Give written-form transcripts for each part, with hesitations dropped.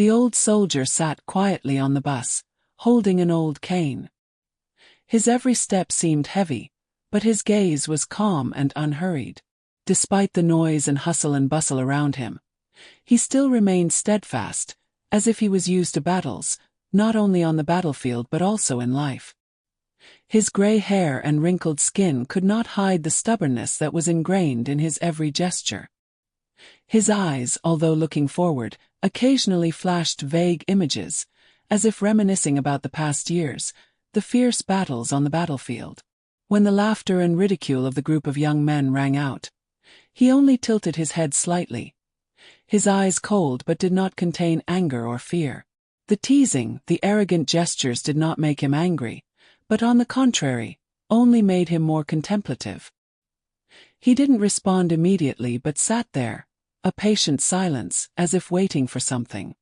The old soldier sat quietly on the bus, holding an old cane. His every step seemed heavy, but his gaze was calm and unhurried. Despite the noise and hustle and bustle around him, he still remained steadfast, as if he was used to battles, not only on the battlefield but also in life. His gray hair and wrinkled skin could not hide the stubbornness that was ingrained in his every gesture. His eyes, although looking forward, occasionally flashed vague images, as if reminiscing about the past years, the fierce battles on the battlefield. When the laughter and ridicule of the group of young men rang out, he only tilted his head slightly, his eyes cold but did not contain anger or fear. The teasing, the arrogant gestures did not make him angry, but on the contrary, only made him more contemplative. He didn't respond immediately but sat there, a patient silence, as if waiting for something.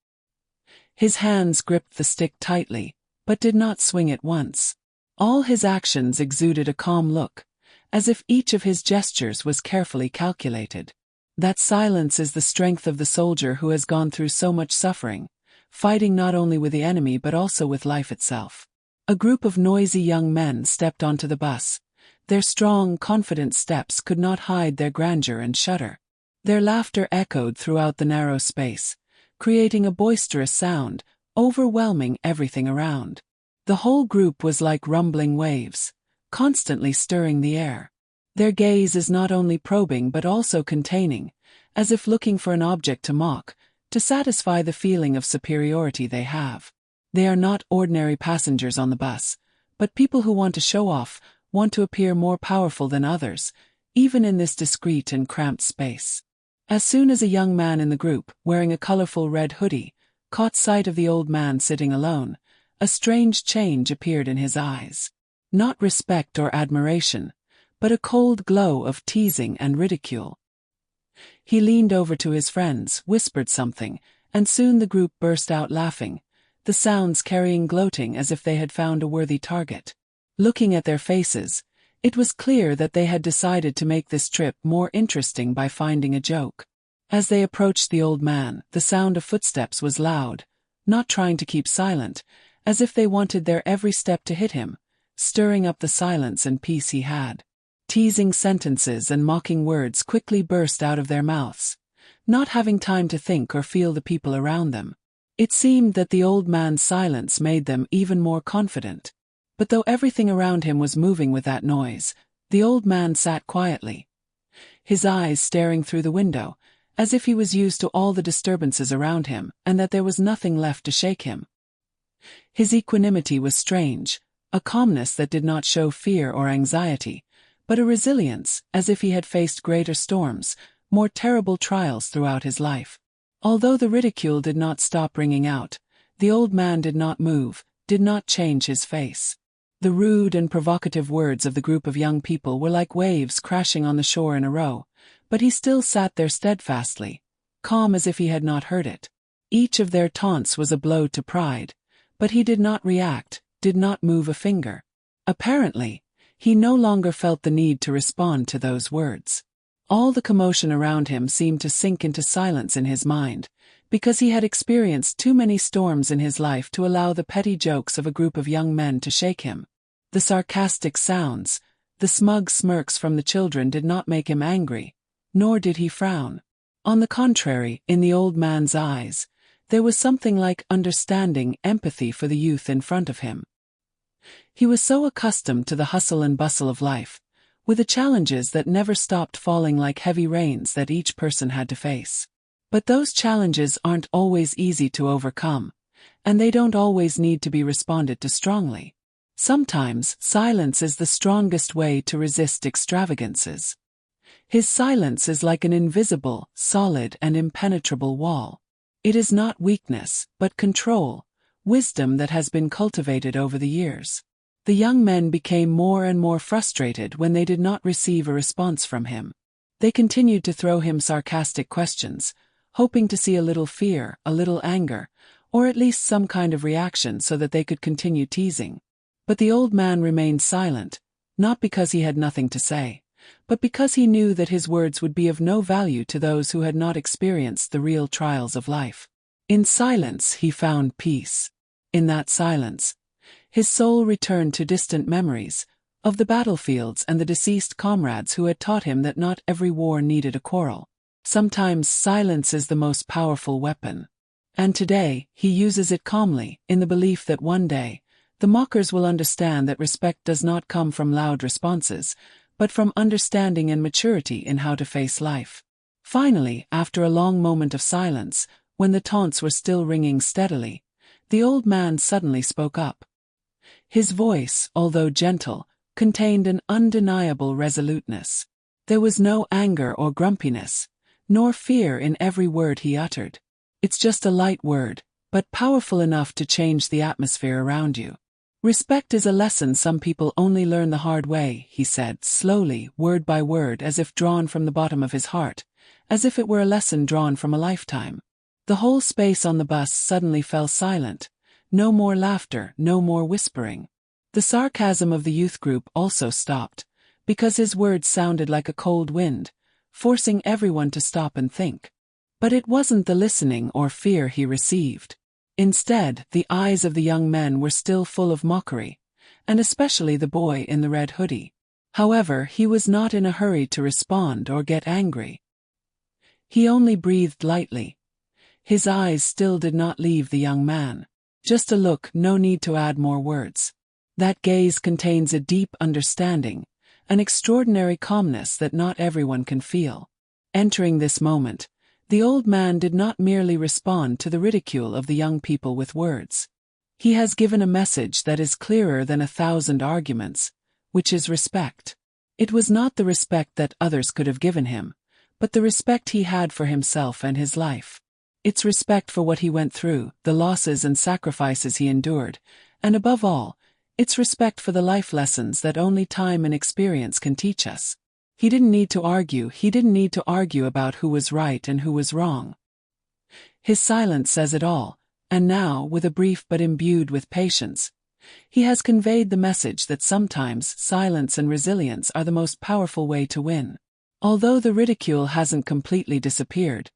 His hands gripped the stick tightly, but did not swing it once. All his actions exuded a calm look, as if each of his gestures was carefully calculated. That silence is the strength of the soldier who has gone through so much suffering, fighting not only with the enemy but also with life itself. A group of noisy young men stepped onto the bus. Their strong, confident steps could not hide their grandeur and shudder. Their laughter echoed throughout the narrow space, creating a boisterous sound, overwhelming everything around. The whole group was like rumbling waves, constantly stirring the air. Their gaze is not only probing but also containing, as if looking for an object to mock, to satisfy the feeling of superiority they have. They are not ordinary passengers on the bus, but people who want to show off, want to appear more powerful than others, even in this discreet and cramped space. As soon as a young man in the group, wearing a colorful red hoodie, caught sight of the old man sitting alone, a strange change appeared in his eyes. Not respect or admiration, but a cold glow of teasing and ridicule. He leaned over to his friends, whispered something, and soon the group burst out laughing, the sounds carrying gloating as if they had found a worthy target. Looking at their faces, it was clear that they had decided to make this trip more interesting by finding a joke. As they approached the old man, the sound of footsteps was loud, not trying to keep silent, as if they wanted their every step to hit him, stirring up the silence and peace he had. Teasing sentences and mocking words quickly burst out of their mouths, not having time to think or feel the people around them. It seemed that the old man's silence made them even more confident. But though everything around him was moving with that noise, the old man sat quietly, his eyes staring through the window, as if he was used to all the disturbances around him and that there was nothing left to shake him. His equanimity was strange, a calmness that did not show fear or anxiety, but a resilience, as if he had faced greater storms, more terrible trials throughout his life. Although the ridicule did not stop ringing out, the old man did not move, did not change his face. The rude and provocative words of the group of young people were like waves crashing on the shore in a row, but he still sat there steadfastly, calm as if he had not heard it. Each of their taunts was a blow to pride, but he did not react, did not move a finger. Apparently, he no longer felt the need to respond to those words. All the commotion around him seemed to sink into silence in his mind, because he had experienced too many storms in his life to allow the petty jokes of a group of young men to shake him. The sarcastic sounds, the smug smirks from the children did not make him angry, nor did he frown. On the contrary, in the old man's eyes, there was something like understanding, empathy for the youth in front of him. He was so accustomed to the hustle and bustle of life, with the challenges that never stopped falling like heavy rains that each person had to face. But those challenges aren't always easy to overcome, and they don't always need to be responded to strongly. Sometimes, silence is the strongest way to resist extravagances. His silence is like an invisible, solid and impenetrable wall. It is not weakness, but control, wisdom that has been cultivated over the years. The young men became more and more frustrated when they did not receive a response from him. They continued to throw him sarcastic questions, hoping to see a little fear, a little anger, or at least some kind of reaction so that they could continue teasing. But the old man remained silent, not because he had nothing to say, but because he knew that his words would be of no value to those who had not experienced the real trials of life. In silence he found peace. In that silence, his soul returned to distant memories of the battlefields and the deceased comrades who had taught him that not every war needed a quarrel. Sometimes silence is the most powerful weapon. And today, he uses it calmly, in the belief that one day, the mockers will understand that respect does not come from loud responses, but from understanding and maturity in how to face life. Finally, after a long moment of silence, when the taunts were still ringing steadily, the old man suddenly spoke up. His voice, although gentle, contained an undeniable resoluteness. There was no anger or grumpiness, nor fear in every word he uttered. It's just a light word, but powerful enough to change the atmosphere around you. Respect is a lesson some people only learn the hard way, he said, slowly, word by word, as if drawn from the bottom of his heart, as if it were a lesson drawn from a lifetime. The whole space on the bus suddenly fell silent. No more laughter, no more whispering. The sarcasm of the youth group also stopped, because his words sounded like a cold wind, forcing everyone to stop and think. But it wasn't the listening or fear he received. Instead, the eyes of the young men were still full of mockery, and especially the boy in the red hoodie. However, he was not in a hurry to respond or get angry. He only breathed lightly. His eyes still did not leave the young man. Just a look, no need to add more words. That gaze contains a deep understanding, an extraordinary calmness that not everyone can feel. Entering this moment, the old man did not merely respond to the ridicule of the young people with words. He has given a message that is clearer than 1,000 arguments, which is respect. It was not the respect that others could have given him, but the respect he had for himself and his life. It's respect for what he went through, the losses and sacrifices he endured, and above all, it's respect for the life lessons that only time and experience can teach us. He didn't need to argue about who was right and who was wrong. His silence says it all, and now, with a brief but imbued with patience, he has conveyed the message that sometimes silence and resilience are the most powerful way to win. Although the ridicule hasn't completely disappeared,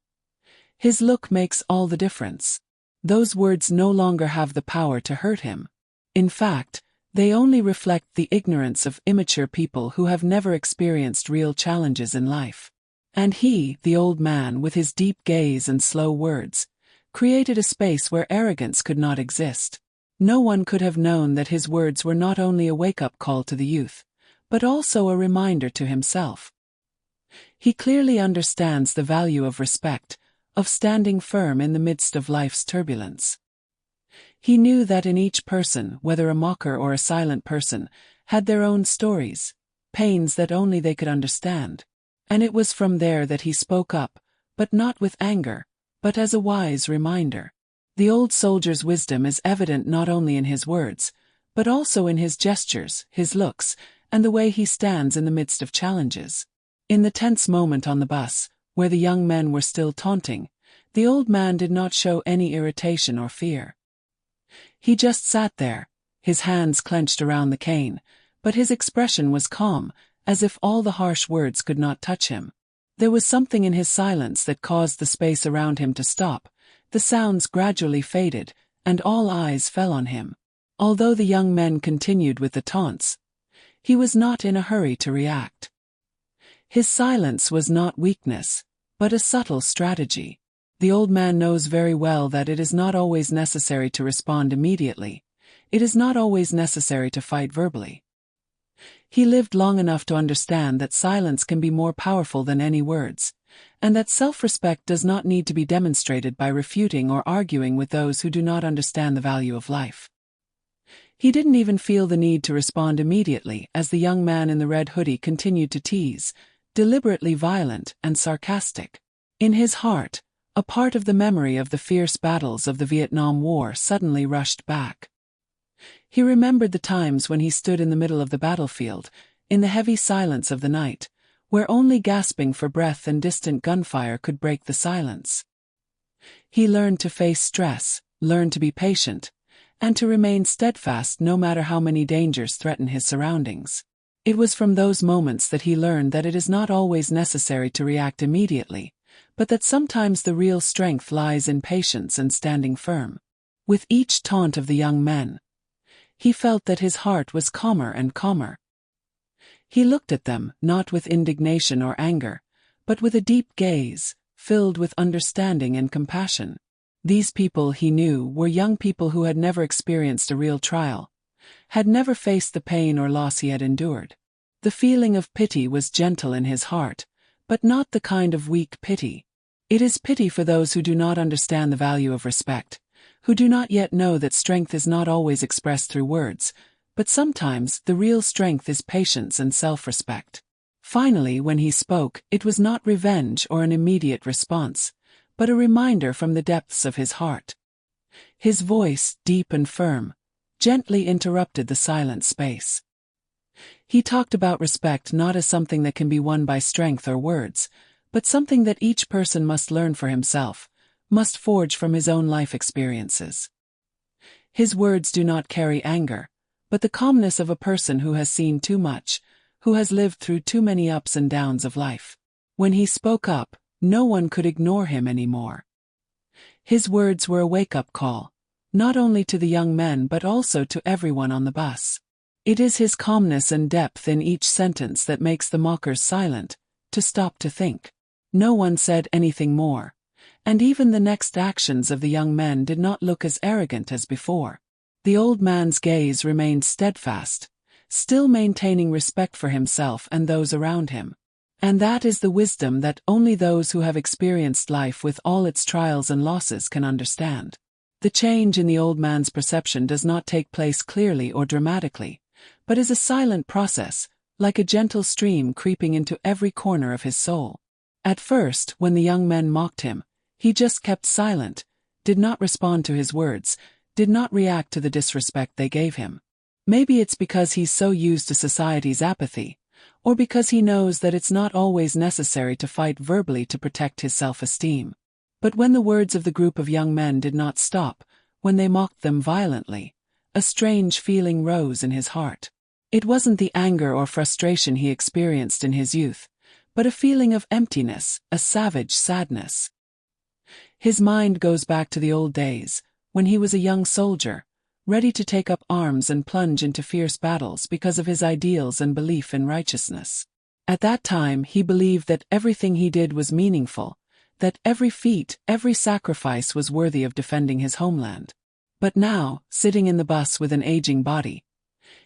his look makes all the difference. Those words no longer have the power to hurt him. In fact, they only reflect the ignorance of immature people who have never experienced real challenges in life. And he, the old man, with his deep gaze and slow words, created a space where arrogance could not exist. No one could have known that his words were not only a wake-up call to the youth, but also a reminder to himself. He clearly understands the value of respect, of standing firm in the midst of life's turbulence. He knew that in each person, whether a mocker or a silent person, had their own stories, pains that only they could understand. And it was from there that he spoke up, but not with anger, but as a wise reminder. The old soldier's wisdom is evident not only in his words, but also in his gestures, his looks, and the way he stands in the midst of challenges. In the tense moment on the bus, where the young men were still taunting, the old man did not show any irritation or fear. He just sat there, his hands clenched around the cane, but his expression was calm, as if all the harsh words could not touch him. There was something in his silence that caused the space around him to stop. The sounds gradually faded, and all eyes fell on him. Although the young men continued with the taunts, he was not in a hurry to react. His silence was not weakness, but a subtle strategy. The old man knows very well that it is not always necessary to respond immediately. It is not always necessary to fight verbally. He lived long enough to understand that silence can be more powerful than any words, and that self-respect does not need to be demonstrated by refuting or arguing with those who do not understand the value of life. He didn't even feel the need to respond immediately as the young man in the red hoodie continued to tease, deliberately violent and sarcastic. In his heart, a part of the memory of the fierce battles of the Vietnam War suddenly rushed back. He remembered the times when he stood in the middle of the battlefield, in the heavy silence of the night, where only gasping for breath and distant gunfire could break the silence. He learned to face stress, learned to be patient, and to remain steadfast no matter how many dangers threaten his surroundings. It was from those moments that he learned that it is not always necessary to react immediately, but that sometimes the real strength lies in patience and standing firm. With each taunt of the young men, he felt that his heart was calmer and calmer. He looked at them, not with indignation or anger, but with a deep gaze, filled with understanding and compassion. These people, he knew, were young people who had never experienced a real trial, had never faced the pain or loss he had endured. The feeling of pity was gentle in his heart, but not the kind of weak pity. It is pity for those who do not understand the value of respect, who do not yet know that strength is not always expressed through words, but sometimes the real strength is patience and self-respect. Finally, when he spoke, it was not revenge or an immediate response, but a reminder from the depths of his heart. His voice, deep and firm, gently interrupted the silent space. He talked about respect not as something that can be won by strength or words, but something that each person must learn for himself, must forge from his own life experiences. His words do not carry anger, but the calmness of a person who has seen too much, who has lived through too many ups and downs of life. When he spoke up, no one could ignore him anymore. His words were a wake-up call, not only to the young men but also to everyone on the bus. It is his calmness and depth in each sentence that makes the mockers silent, to stop to think. No one said anything more, and even the next actions of the young men did not look as arrogant as before. The old man's gaze remained steadfast, still maintaining respect for himself and those around him. And that is the wisdom that only those who have experienced life with all its trials and losses can understand. The change in the old man's perception does not take place clearly or dramatically, but is a silent process, like a gentle stream creeping into every corner of his soul. At first, when the young men mocked him, he just kept silent, did not respond to his words, did not react to the disrespect they gave him. Maybe it's because he's so used to society's apathy, or because he knows that it's not always necessary to fight verbally to protect his self-esteem. But when the words of the group of young men did not stop, when they mocked them violently, a strange feeling rose in his heart. It wasn't the anger or frustration he experienced in his youth, but a feeling of emptiness, a savage sadness. His mind goes back to the old days, when he was a young soldier, ready to take up arms and plunge into fierce battles because of his ideals and belief in righteousness. At that time he believed that everything he did was meaningful, that every feat, every sacrifice was worthy of defending his homeland. But now, sitting in the bus with an aging body,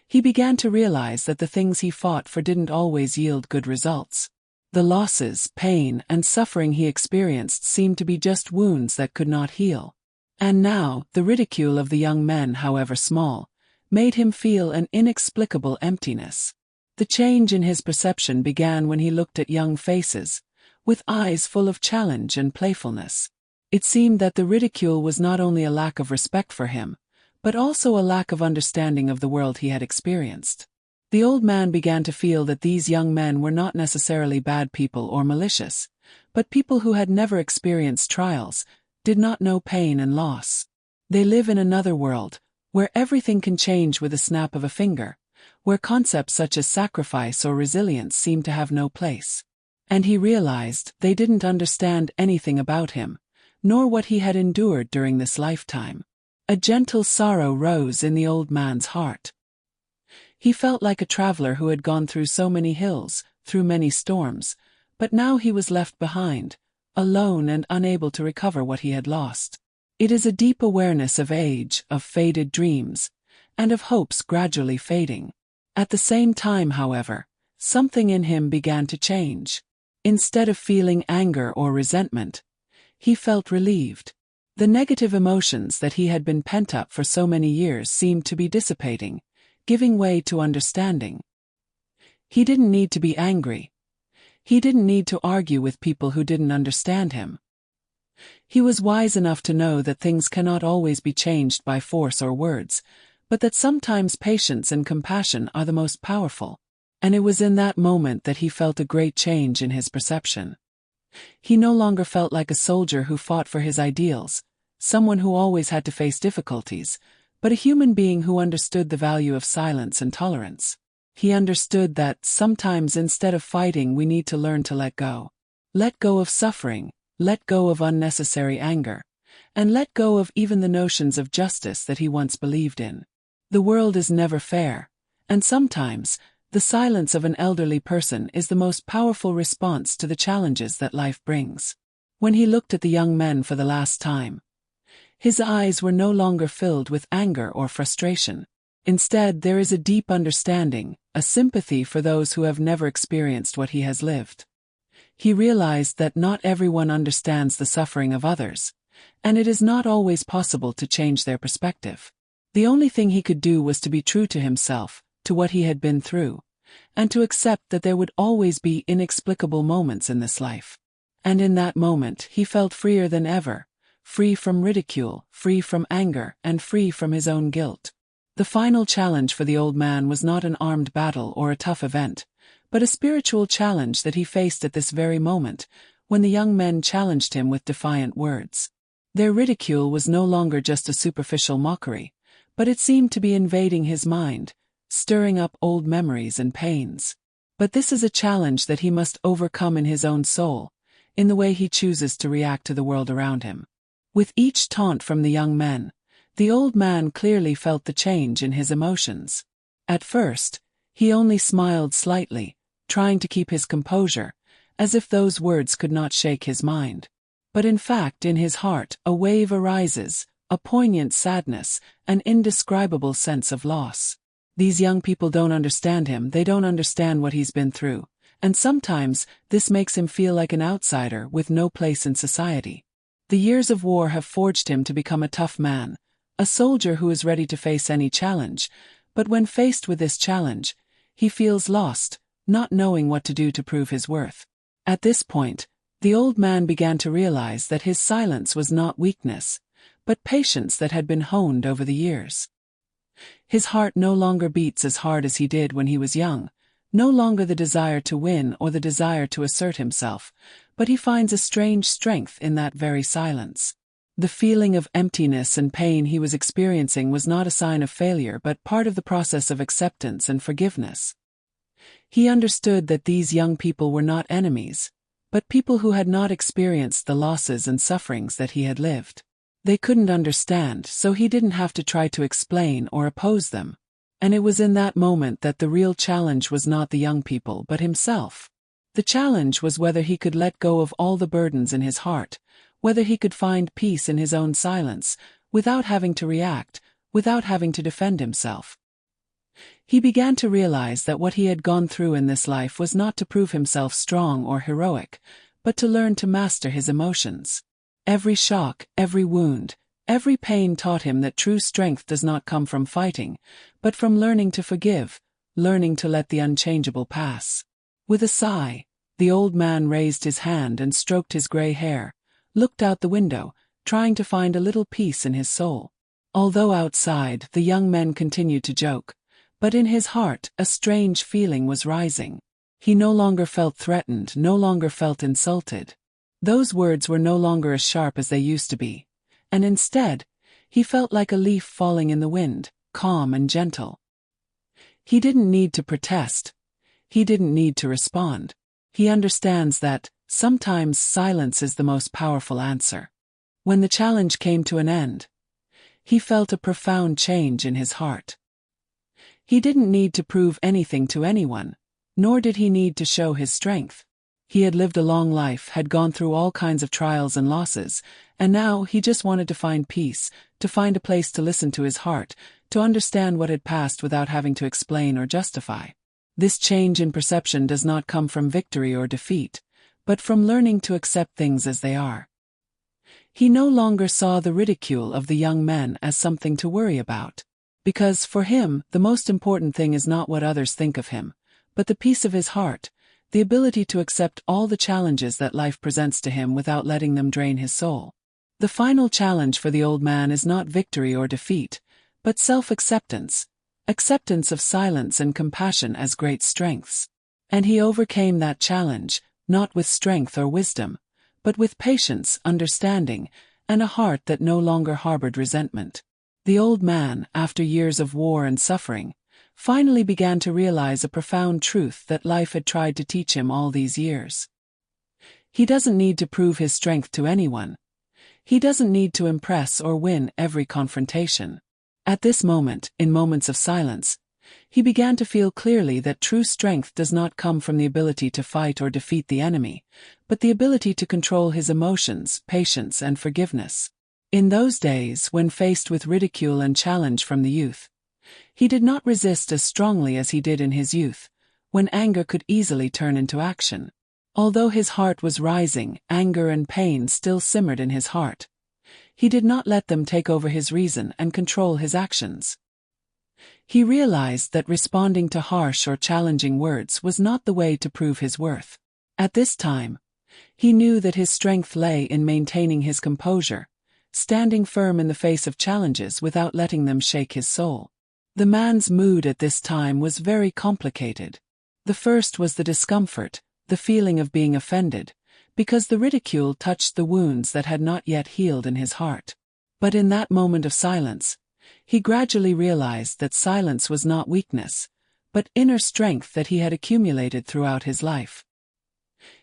he began to realize that the things he fought for didn't always yield good results. The losses, pain, and suffering he experienced seemed to be just wounds that could not heal. And now, the ridicule of the young men, however small, made him feel an inexplicable emptiness. The change in his perception began when he looked at young faces, with eyes full of challenge and playfulness. It seemed that the ridicule was not only a lack of respect for him, but also a lack of understanding of the world he had experienced. The old man began to feel that these young men were not necessarily bad people or malicious, but people who had never experienced trials, did not know pain and loss. They live in another world, where everything can change with a snap of a finger, where concepts such as sacrifice or resilience seem to have no place. And he realized they didn't understand anything about him, nor what he had endured during this lifetime. A gentle sorrow rose in the old man's heart. He felt like a traveler who had gone through so many hills, through many storms, but now he was left behind, alone and unable to recover what he had lost. It is a deep awareness of age, of faded dreams, and of hopes gradually fading. At the same time, however, something in him began to change. Instead of feeling anger or resentment, he felt relieved. The negative emotions that he had been pent up for so many years seemed to be dissipating, giving way to understanding. He didn't need to be angry. He didn't need to argue with people who didn't understand him. He was wise enough to know that things cannot always be changed by force or words, but that sometimes patience and compassion are the most powerful. And it was in that moment that he felt a great change in his perception. He no longer felt like a soldier who fought for his ideals, someone who always had to face difficulties, but a human being who understood the value of silence and tolerance. He understood that sometimes instead of fighting we need to learn to let go. Let go of suffering, let go of unnecessary anger, and let go of even the notions of justice that he once believed in. The world is never fair, and sometimes, the silence of an elderly person is the most powerful response to the challenges that life brings. When he looked at the young men for the last time, his eyes were no longer filled with anger or frustration. Instead, there is a deep understanding, a sympathy for those who have never experienced what he has lived. He realized that not everyone understands the suffering of others, and it is not always possible to change their perspective. The only thing he could do was to be true to himself, to what he had been through, and to accept that there would always be inexplicable moments in this life. And in that moment, he felt freer than ever, free from ridicule, free from anger, and free from his own guilt. The final challenge for the old man was not an armed battle or a tough event, but a spiritual challenge that he faced at this very moment, when the young men challenged him with defiant words. Their ridicule was no longer just a superficial mockery, but it seemed to be invading his mind, stirring up old memories and pains. But this is a challenge that he must overcome in his own soul, in the way he chooses to react to the world around him. With each taunt from the young men, the old man clearly felt the change in his emotions. At first, he only smiled slightly, trying to keep his composure, as if those words could not shake his mind. But in fact, in his heart, a wave arises, a poignant sadness, an indescribable sense of loss. These young people don't understand him, they don't understand what he's been through, and sometimes this makes him feel like an outsider with no place in society. The years of war have forged him to become a tough man, a soldier who is ready to face any challenge, but when faced with this challenge, he feels lost, not knowing what to do to prove his worth. At this point, the old man began to realize that his silence was not weakness, but patience that had been honed over the years. His heart no longer beats as hard as he did when he was young, no longer the desire to win or the desire to assert himself, but he finds a strange strength in that very silence. The feeling of emptiness and pain he was experiencing was not a sign of failure but part of the process of acceptance and forgiveness. He understood that these young people were not enemies, but people who had not experienced the losses and sufferings that he had lived. They couldn't understand, so he didn't have to try to explain or oppose them. And it was in that moment that the real challenge was not the young people but himself. The challenge was whether he could let go of all the burdens in his heart, whether he could find peace in his own silence, without having to react, without having to defend himself. He began to realize that what he had gone through in this life was not to prove himself strong or heroic, but to learn to master his emotions. Every shock, every wound, every pain taught him that true strength does not come from fighting, but from learning to forgive, learning to let the unchangeable pass. With a sigh, the old man raised his hand and stroked his gray hair, looked out the window, trying to find a little peace in his soul. Although outside, the young men continued to joke, but in his heart, a strange feeling was rising. He no longer felt threatened, no longer felt insulted. Those words were no longer as sharp as they used to be, and instead, he felt like a leaf falling in the wind, calm and gentle. He didn't need to protest. He didn't need to respond. He understands that, sometimes silence is the most powerful answer. When the challenge came to an end, he felt a profound change in his heart. He didn't need to prove anything to anyone, nor did he need to show his strength. He had lived a long life, had gone through all kinds of trials and losses, and now he just wanted to find peace, to find a place to listen to his heart, to understand what had passed without having to explain or justify. This change in perception does not come from victory or defeat, but from learning to accept things as they are. He no longer saw the ridicule of the young men as something to worry about, because for him, the most important thing is not what others think of him, but the peace of his heart, the ability to accept all the challenges that life presents to him without letting them drain his soul. The final challenge for the old man is not victory or defeat, but self-acceptance, acceptance of silence and compassion as great strengths. And he overcame that challenge, not with strength or wisdom, but with patience, understanding, and a heart that no longer harbored resentment. The old man, after years of war and suffering, finally began to realize a profound truth that life had tried to teach him all these years. He doesn't need to prove his strength to anyone. He doesn't need to impress or win every confrontation. At this moment, in moments of silence, he began to feel clearly that true strength does not come from the ability to fight or defeat the enemy, but the ability to control his emotions, patience, and forgiveness. In those days, when faced with ridicule and challenge from the youth, he did not resist as strongly as he did in his youth, when anger could easily turn into action. Although his heart was rising, anger and pain still simmered in his heart. He did not let them take over his reason and control his actions. He realized that responding to harsh or challenging words was not the way to prove his worth. At this time, he knew that his strength lay in maintaining his composure, standing firm in the face of challenges without letting them shake his soul. The man's mood at this time was very complicated. The first was the discomfort, the feeling of being offended, because the ridicule touched the wounds that had not yet healed in his heart. But in that moment of silence, he gradually realized that silence was not weakness, but inner strength that he had accumulated throughout his life.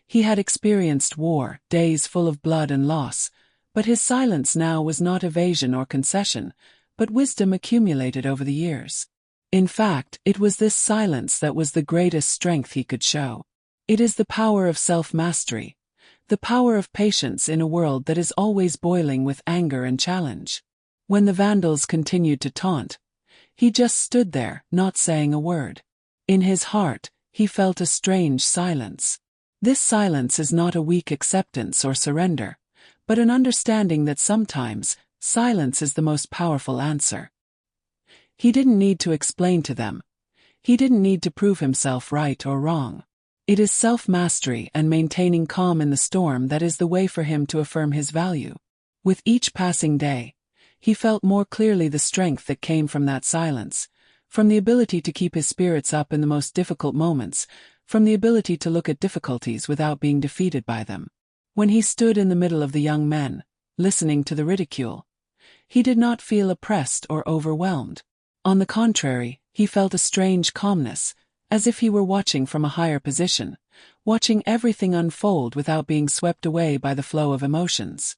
He had experienced war, days full of blood and loss, but his silence now was not evasion or concession, but wisdom accumulated over the years. In fact, it was this silence that was the greatest strength he could show. It is the power of self-mastery, the power of patience in a world that is always boiling with anger and challenge. When the vandals continued to taunt, he just stood there, not saying a word. In his heart, he felt a strange silence. This silence is not a weak acceptance or surrender, but an understanding that sometimes, silence is the most powerful answer. He didn't need to explain to them. He didn't need to prove himself right or wrong. It is self-mastery and maintaining calm in the storm that is the way for him to affirm his value. With each passing day, he felt more clearly the strength that came from that silence, from the ability to keep his spirits up in the most difficult moments, from the ability to look at difficulties without being defeated by them. When he stood in the middle of the young men, listening to the ridicule, he did not feel oppressed or overwhelmed. On the contrary, he felt a strange calmness, as if he were watching from a higher position, watching everything unfold without being swept away by the flow of emotions.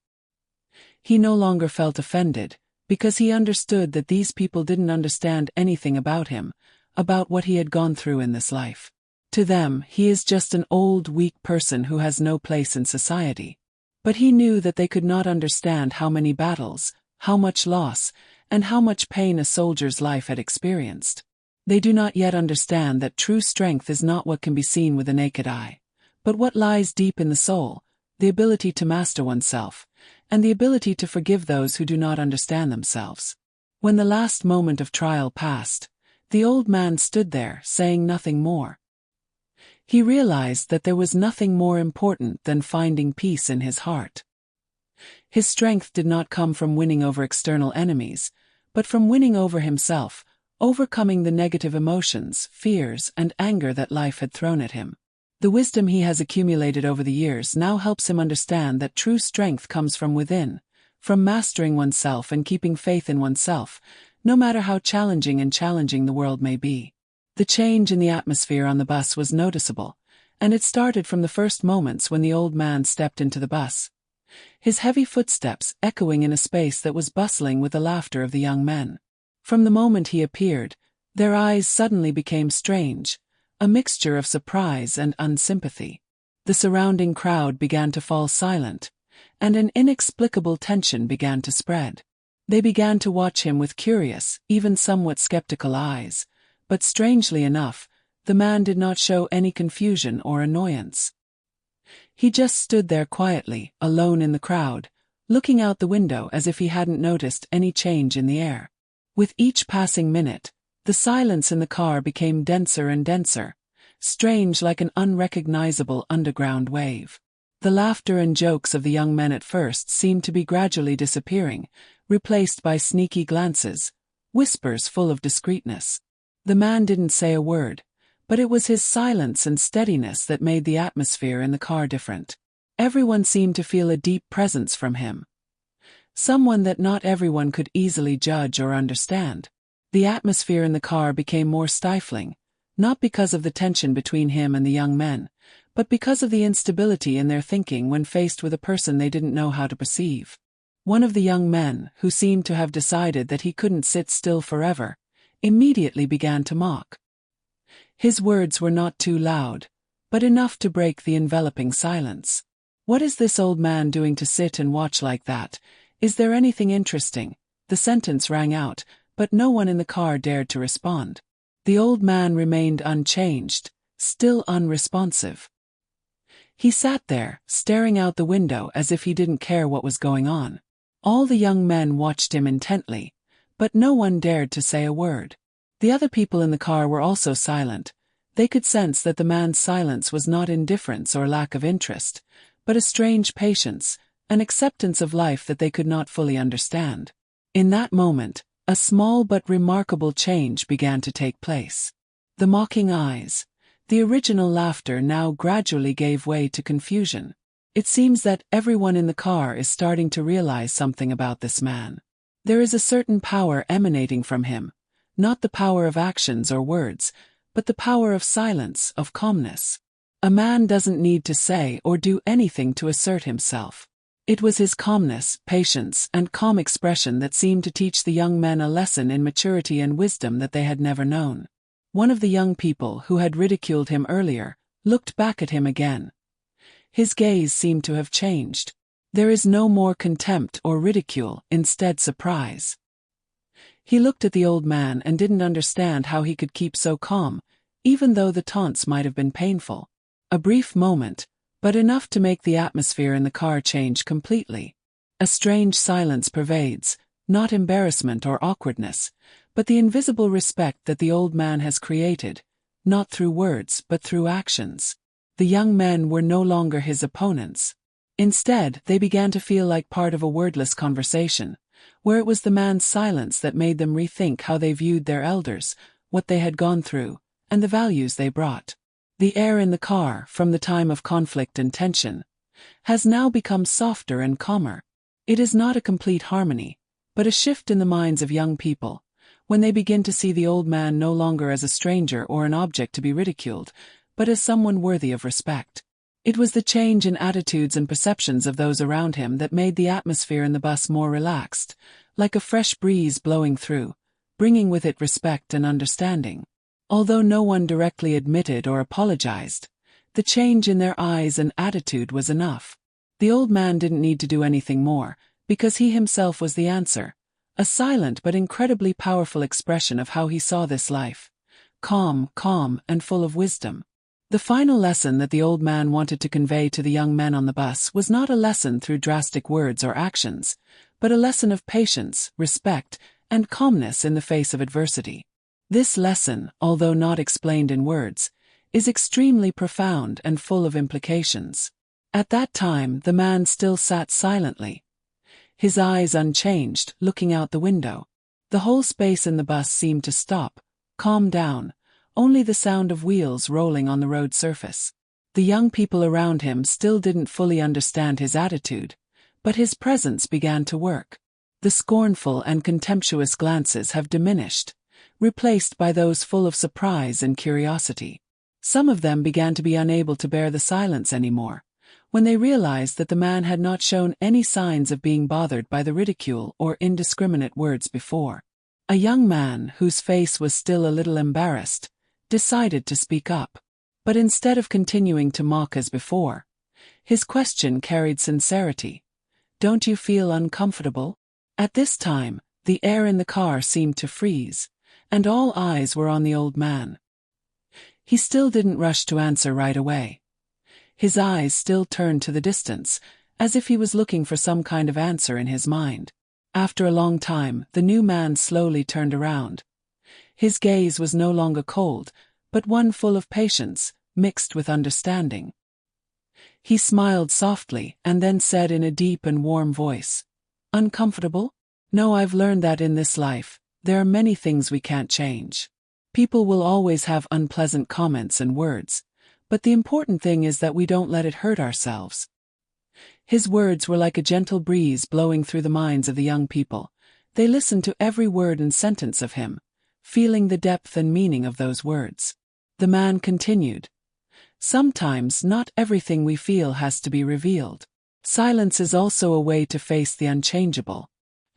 He no longer felt offended, because he understood that these people didn't understand anything about him, about what he had gone through in this life. To them, he is just an old, weak person who has no place in society. But he knew that they could not understand how many battles, how much loss, and how much pain a soldier's life had experienced. They do not yet understand that true strength is not what can be seen with the naked eye, but what lies deep in the soul, the ability to master oneself, and the ability to forgive those who do not understand themselves. When the last moment of trial passed, the old man stood there, saying nothing more. He realized that there was nothing more important than finding peace in his heart. His strength did not come from winning over external enemies, but from winning over himself, overcoming the negative emotions, fears, and anger that life had thrown at him. The wisdom he has accumulated over the years now helps him understand that true strength comes from within, from mastering oneself and keeping faith in oneself, no matter how challenging the world may be. The change in the atmosphere on the bus was noticeable, and it started from the first moments when the old man stepped into the bus. His heavy footsteps echoing in a space that was bustling with the laughter of the young men. From the moment he appeared, their eyes suddenly became strange, a mixture of surprise and unsympathy. The surrounding crowd began to fall silent, and an inexplicable tension began to spread. They began to watch him with curious, even somewhat skeptical eyes, but strangely enough, the man did not show any confusion or annoyance. He just stood there quietly, alone in the crowd, looking out the window as if he hadn't noticed any change in the air. With each passing minute, the silence in the car became denser and denser, strange like an unrecognizable underground wave. The laughter and jokes of the young men at first seemed to be gradually disappearing, replaced by sneaky glances, whispers full of discreetness. The man didn't say a word, but it was his silence and steadiness that made the atmosphere in the car different. Everyone seemed to feel a deep presence from him. Someone that not everyone could easily judge or understand. The atmosphere in the car became more stifling, not because of the tension between him and the young men, but because of the instability in their thinking when faced with a person they didn't know how to perceive. One of the young men, who seemed to have decided that he couldn't sit still forever, immediately began to mock. His words were not too loud, but enough to break the enveloping silence. "What is this old man doing to sit and watch like that? Is there anything interesting?" The sentence rang out, but no one in the car dared to respond. The old man remained unchanged, still unresponsive. He sat there, staring out the window as if he didn't care what was going on. All the young men watched him intently, but no one dared to say a word. The other people in the car were also silent. They could sense that the man's silence was not indifference or lack of interest, but a strange patience, an acceptance of life that they could not fully understand. In that moment, a small but remarkable change began to take place. The mocking eyes, the original laughter now gradually gave way to confusion. It seems that everyone in the car is starting to realize something about this man. There is a certain power emanating from him, not the power of actions or words, but the power of silence, of calmness. A man doesn't need to say or do anything to assert himself. It was his calmness, patience, and calm expression that seemed to teach the young men a lesson in maturity and wisdom that they had never known. One of the young people who had ridiculed him earlier looked back at him again. His gaze seemed to have changed. There is no more contempt or ridicule, instead surprise. He looked at the old man and didn't understand how he could keep so calm, even though the taunts might have been painful. A brief moment, but enough to make the atmosphere in the car change completely. A strange silence pervades, not embarrassment or awkwardness, but the invisible respect that the old man has created, not through words but through actions. The young men were no longer his opponents. Instead, they began to feel like part of a wordless conversation, where it was the man's silence that made them rethink how they viewed their elders, what they had gone through, and the values they brought. The air in the car, from the time of conflict and tension, has now become softer and calmer. It is not a complete harmony, but a shift in the minds of young people, when they begin to see the old man no longer as a stranger or an object to be ridiculed, but as someone worthy of respect. It was the change in attitudes and perceptions of those around him that made the atmosphere in the bus more relaxed, like a fresh breeze blowing through, bringing with it respect and understanding. Although no one directly admitted or apologized, the change in their eyes and attitude was enough. The old man didn't need to do anything more, because he himself was the answer, a silent but incredibly powerful expression of how he saw this life. Calm, and full of wisdom. The final lesson that the old man wanted to convey to the young men on the bus was not a lesson through drastic words or actions, but a lesson of patience, respect, and calmness in the face of adversity. This lesson, although not explained in words, is extremely profound and full of implications. At that time, the man still sat silently, his eyes unchanged, looking out the window. The whole space in the bus seemed to stop, calm down, only the sound of wheels rolling on the road surface. The young people around him still didn't fully understand his attitude, but his presence began to work. The scornful and contemptuous glances have diminished, replaced by those full of surprise and curiosity. Some of them began to be unable to bear the silence anymore, when they realized that the man had not shown any signs of being bothered by the ridicule or indiscriminate words before. A young man, whose face was still a little embarrassed, decided to speak up. But instead of continuing to mock as before, his question carried sincerity. "Don't you feel uncomfortable?" At this time, the air in the car seemed to freeze, and all eyes were on the old man. He still didn't rush to answer right away. His eyes still turned to the distance, as if he was looking for some kind of answer in his mind. After a long time, the new man slowly turned around. His gaze was no longer cold, but one full of patience, mixed with understanding. He smiled softly and then said in a deep and warm voice, "Uncomfortable? No, I've learned that in this life, there are many things we can't change. People will always have unpleasant comments and words, but the important thing is that we don't let it hurt ourselves." His words were like a gentle breeze blowing through the minds of the young people. They listened to every word and sentence of him, feeling the depth and meaning of those words. The man continued, Sometimes not everything we feel has to be revealed. Silence is also a way to face the unchangeable.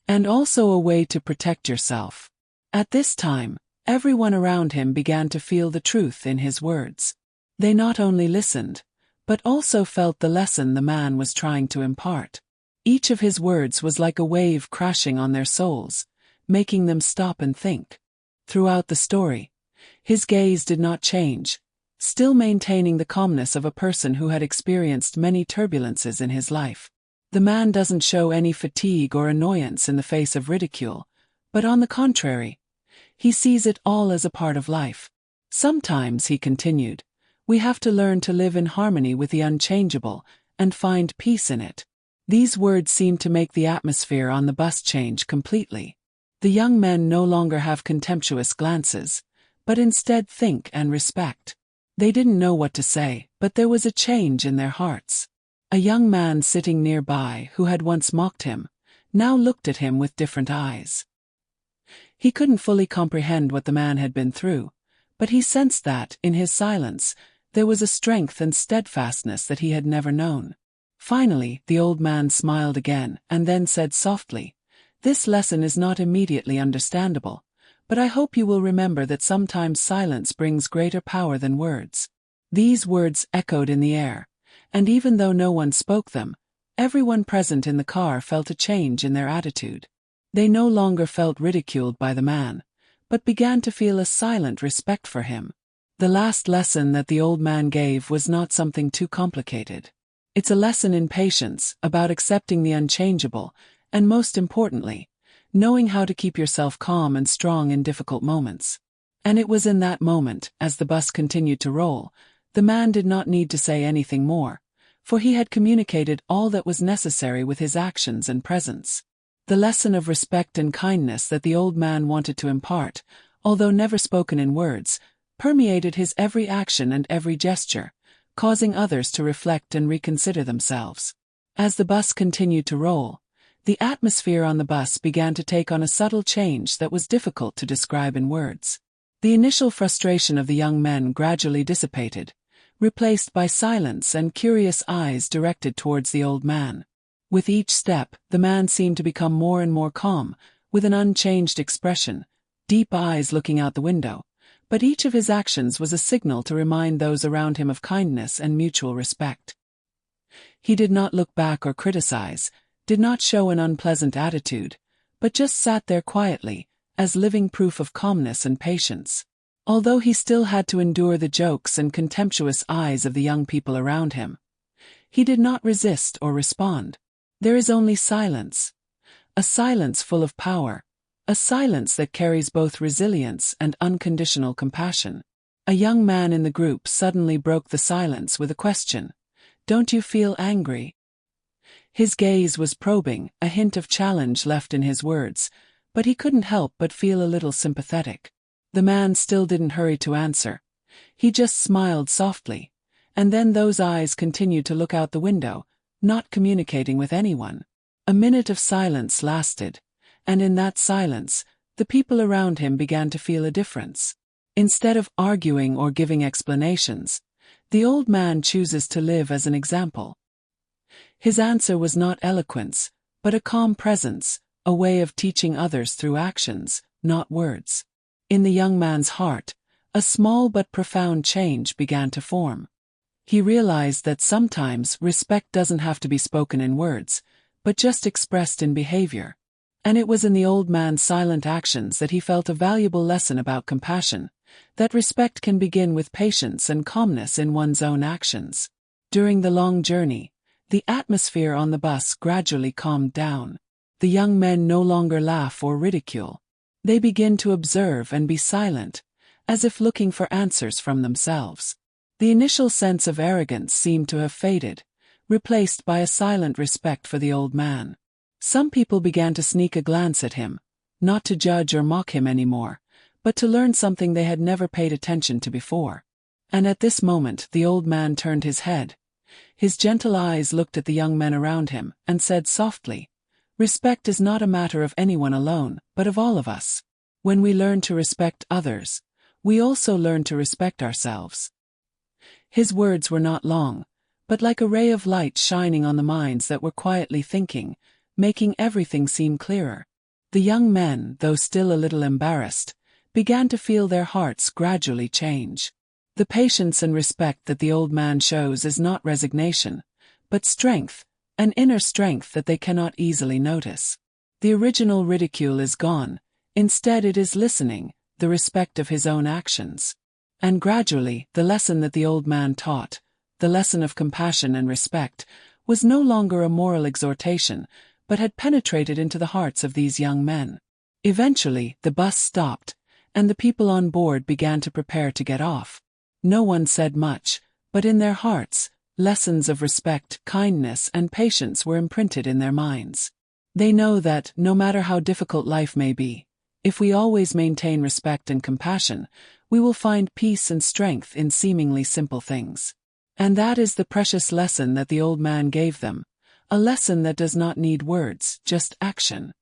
And also a way to protect yourself. At this time, everyone around him began to feel the truth in his words. They not only listened, but also felt the lesson the man was trying to impart. Each of his words was like a wave crashing on their souls, making them stop and think. Throughout the story, his gaze did not change, still maintaining the calmness of a person who had experienced many turbulences in his life. The man doesn't show any fatigue or annoyance in the face of ridicule, but on the contrary, he sees it all as a part of life. Sometimes, he continued, we have to learn to live in harmony with the unchangeable and find peace in it. These words seemed to make the atmosphere on the bus change completely. The young men no longer have contemptuous glances, but instead think and respect. They didn't know what to say, but there was a change in their hearts. A young man sitting nearby who had once mocked him, now looked at him with different eyes. He couldn't fully comprehend what the man had been through, but he sensed that, in his silence, there was a strength and steadfastness that he had never known. Finally, the old man smiled again and then said softly, "This lesson is not immediately understandable, but I hope you will remember that sometimes silence brings greater power than words." These words echoed in the air, and even though no one spoke them, everyone present in the car felt a change in their attitude. They no longer felt ridiculed by the man, but began to feel a silent respect for him. The last lesson that the old man gave was not something too complicated. It's a lesson in patience, about accepting the unchangeable, and most importantly, knowing how to keep yourself calm and strong in difficult moments. And it was in that moment, as the bus continued to roll, the man did not need to say anything more, for he had communicated all that was necessary with his actions and presence. The lesson of respect and kindness that the old man wanted to impart, although never spoken in words, permeated his every action and every gesture, causing others to reflect and reconsider themselves. As the bus continued to roll, the atmosphere on the bus began to take on a subtle change that was difficult to describe in words. The initial frustration of the young men gradually dissipated, replaced by silence and curious eyes directed towards the old man. With each step, the man seemed to become more and more calm, with an unchanged expression, deep eyes looking out the window, but each of his actions was a signal to remind those around him of kindness and mutual respect. He did not look back or criticize, did not show an unpleasant attitude, but just sat there quietly, as living proof of calmness and patience. Although he still had to endure the jokes and contemptuous eyes of the young people around him, he did not resist or respond. There is only silence. A silence full of power. A silence that carries both resilience and unconditional compassion. A young man in the group suddenly broke the silence with a question. "Don't you feel angry?" His gaze was probing, a hint of challenge left in his words, but he couldn't help but feel a little sympathetic. The man still didn't hurry to answer. He just smiled softly, and then those eyes continued to look out the window, not communicating with anyone. A minute of silence lasted, and in that silence, the people around him began to feel a difference. Instead of arguing or giving explanations, the old man chooses to live as an example. His answer was not eloquence, but a calm presence, a way of teaching others through actions, not words. In the young man's heart, a small but profound change began to form. He realized that sometimes respect doesn't have to be spoken in words, but just expressed in behavior. And it was in the old man's silent actions that he felt a valuable lesson about compassion, that respect can begin with patience and calmness in one's own actions. During the long journey, the atmosphere on the bus gradually calmed down. The young men no longer laugh or ridicule. They begin to observe and be silent, as if looking for answers from themselves. The initial sense of arrogance seemed to have faded, replaced by a silent respect for the old man. Some people began to sneak a glance at him, not to judge or mock him anymore, but to learn something they had never paid attention to before. And at this moment the old man turned his head. His gentle eyes looked at the young men around him, and said softly, "Respect is not a matter of anyone alone, but of all of us. When we learn to respect others, we also learn to respect ourselves." His words were not long, but like a ray of light shining on the minds that were quietly thinking, making everything seem clearer. The young men, though still a little embarrassed, began to feel their hearts gradually change. The patience and respect that the old man shows is not resignation, but strength, an inner strength that they cannot easily notice. The original ridicule is gone, instead it is listening, the respect of his own actions. And gradually, the lesson that the old man taught, the lesson of compassion and respect, was no longer a moral exhortation, but had penetrated into the hearts of these young men. Eventually, the bus stopped, and the people on board began to prepare to get off. No one said much, but in their hearts, lessons of respect, kindness, and patience were imprinted in their minds. They know that, no matter how difficult life may be, if we always maintain respect and compassion, we will find peace and strength in seemingly simple things. And that is the precious lesson that the old man gave them, a lesson that does not need words, just action.